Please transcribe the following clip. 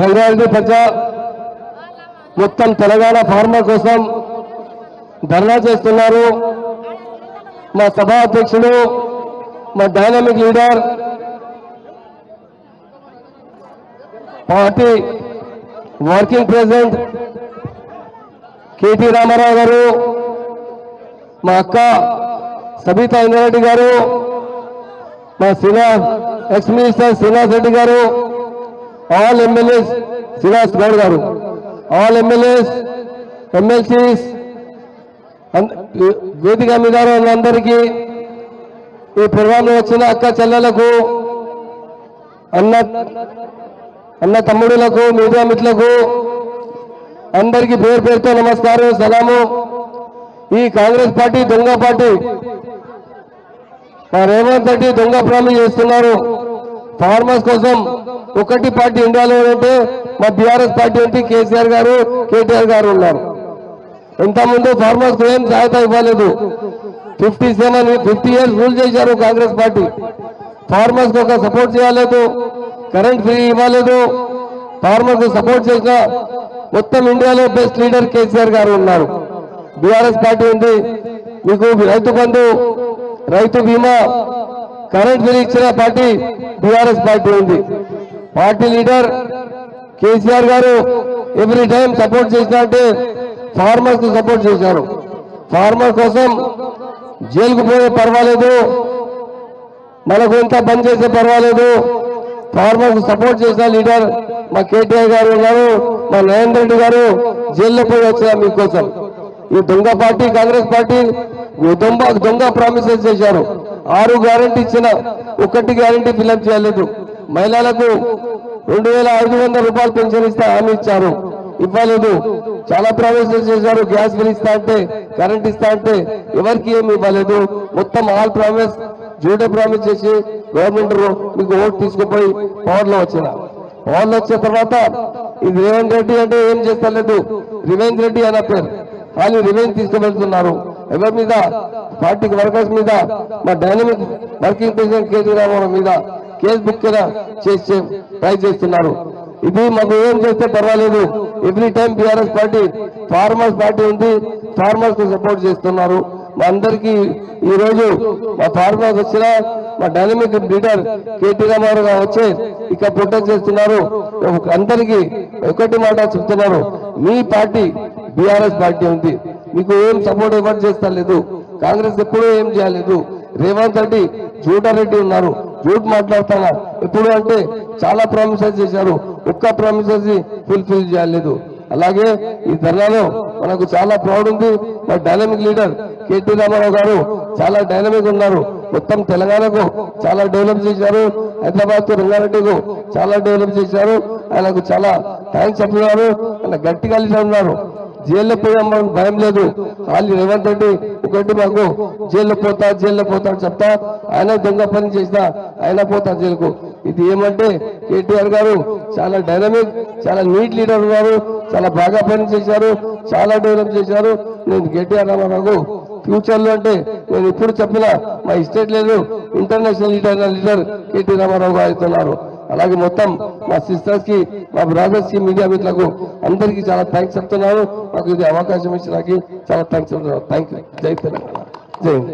రంగారెడ్డి ప్రజా మొత్తం తెలంగాణ ఫార్మా కోసం ధర్నా చేస్తున్నారు. మా సభా అధ్యక్షుడు, మా dynamic leader, party working president KT Rama Rao గారు, మా అక్క సబితా ఇంద్రారెడ్డి గారు, మా ఎక్స్ మినిస్టర్ శ్రీనివాస్ రెడ్డి గారు, ఆల్ ఎమ్మెల్యేస్ శ్రీనివాస్ గౌడ్ గారు, ఆల్ ఎమ్మెల్యేస్ ఎమ్మెల్సీస్ వేదిక మీద అందరికీ, ఈ ప్రోగ్రాంలో వచ్చిన అక్క చెల్లెలకు, అన్న తమ్ముడులకు, మీడియా మిత్రులకు అందరికీ పేరు పేరుతో నమస్కారం, సలాము. ఈ కాంగ్రెస్ పార్టీ దొంగ పార్టీ, మా రేవంత్ రెడ్డి దొంగ ప్రామిస్ చేస్తున్నారు. ఫార్మర్స్ కోసం ఒకటి పార్టీ ఇండియాలో అంటే మా బీఆర్ఎస్ పార్టీ అంటే కేసీఆర్ గారు, కేటీఆర్ గారు ఉన్నారు. ఇంతకుముందు ఫార్మర్స్ ఏం సహాయత ఇవ్వలేదు. 50 ఇయర్స్ రూల్ చేశారు కాంగ్రెస్ పార్టీ. ఫార్మర్స్ ఒక సపోర్ట్ చేయలేదు, కరెంట్ ఫ్రీ ఇవ్వలేదు. ఫార్మర్స్ సపోర్ట్ చేసిన మొత్తం ఇండియాలో బెస్ట్ లీడర్ కేసీఆర్ గారు ఉన్నారు. బీఆర్ఎస్ పార్టీ ఉంది. మీకు రైతు బంధు, రైతు బీమా, కరెంట్ బిల్ ఇచ్చిన పార్టీ బీఆర్ఎస్ పార్టీ ఉంది. పార్టీ లీడర్ కేసీఆర్ గారు ఎవ్రీ టైం సపోర్ట్ చేసినట్టే ఫార్మర్స్ కు సపోర్ట్ చేశారు. ఫార్మర్ కోసం జైలుకు పోయే పర్వాలేదు, మనకు ఎంత బంద్ చేసే పర్వాలేదు. ఫార్మర్స్ సపోర్ట్ చేసిన లీడర్ మా కేటీఆర్ గారు ఉన్నారు, మా నరేంద్ర రెడ్డి గారు జైల్లో పోయి వచ్చిన మీకోసం. ఈ దొంగ పార్టీ కాంగ్రెస్ పార్టీ దొంగ ప్రామిసెస్ చేశారు. 6 గ్యారెంటీ ఇచ్చిన, 1 గ్యారెంటీ ఫిల్అప్ చేయలేదు. మహిళలకు 2500 రూపాయలు పెన్షన్ ఇస్తా హామీ ఇచ్చారు, ఇవ్వలేదు. చాలా ప్రామిసెస్ చేశారు. గ్యాస్ బిల్ ఇస్తా అంటే, కరెంట్ ఇస్తా అంటే ఎవరికి ఏమి ఇవ్వలేదు. మొత్తం ఆల్ ప్రామిస్ జూడే ప్రామిస్ చేసి గవర్నమెంట్ మీకు ఓటు తీసుకుపోయి పవర్లో వచ్చిన తర్వాత ఇది రేవంత్ రెడ్డి అంటే ఏం చేస్తలేదు. రివేంజ్ రెడ్డి అన్న పేరు, కానీ రివేంజ్ తీసుకువెళ్తున్నారు. ఎవరి మీద? పార్టీకి వర్కర్స్ మీద, మా dynamic working president KT Rama Rao మీద కేసు బుక్ చేసి ట్రై చేస్తున్నారు. ఇది మాకు ఏం చేస్తే పర్వాలేదు. Every time BRS party farmers party ఉంది, ఫార్మర్స్ కు సపోర్ట్ చేస్తున్నారు. మా అందరికీ ఈ రోజు మా ఫార్మర్స్ వచ్చిన మా డైనమిక్ లీడర్ కేటీ రామారావు గారు వచ్చి ఇక్కడ ప్రొటెక్ట్ చేస్తున్నారు. అందరికీ ఒకటి మాట చెప్తున్నారు, మీ పార్టీ బీఆర్ఎస్ పార్టీ ఉంది, మీకు ఏం సపోర్ట్ ఎవరు చేస్తలేదు. కాంగ్రెస్ ఎప్పుడూ ఏం చేయలేదు. రేవంత్ రెడ్డి జూటారెడ్డి ఉన్నారు, జూట్ మాట్లాడుతున్నారు. ఎప్పుడు అంటే చాలా ప్రామిసెస్ చేశారు, ఒక్క ప్రామిసెస్ ఫుల్ఫిల్ చేయలేదు. అలాగే ఈ ధర్నాలో మనకు చాలా ప్రౌడ్ ఉంది. మా డైనమిక్ లీడర్ కేటీ రామారావు గారు చాలా డైనమిక్ ఉన్నారు. మొత్తం తెలంగాణకు చాలా డెవలప్ చేశారు, హైదరాబాద్ కు రంగారెడ్డికు చాలా డెవలప్ చేశారు. ఆయనకు చాలా థ్యాంక్స్ చెప్తున్నారు. ఆయన గట్టిగా ఉన్నారు. జైల్లో పోయాం భయం లేదు. ఖాళీ రేవంత్ రెడ్డి ఒకటి మాకు జైల్లో పోతా చెప్తా, ఆయన దొంగ పని చేసినా ఆయన పోతా జైలుకు. ఇది ఏమంటే కేటీఆర్ గారు చాలా డైనమిక్, చాలా నీట్ లీడర్ ఉన్నారు, చాలా బాగా పని చేశారు, చాలా డెవలప్ చేశారు. నేను కేటీఆర్ రామారావు ఫ్యూచర్ లో అంటే నేను ఇప్పుడు చెప్పిన మా స్టేట్ లేదు, ఇంటర్నేషనల్ లీడర్ కేటీ రామారావు గారు అవుతున్నారు. అలాగే మొత్తం మా సిస్టర్స్ కి, మా బ్రదర్స్ కి, మీడియా మిత్రులకు అందరికీ చాలా థ్యాంక్స్ చెప్తున్నాను. మాకు ఇది అవకాశం ఇచ్చినాకి చాలా థ్యాంక్స్ చెప్తున్నాను. Thank you. జై తెలంగాణ, జై హింద్.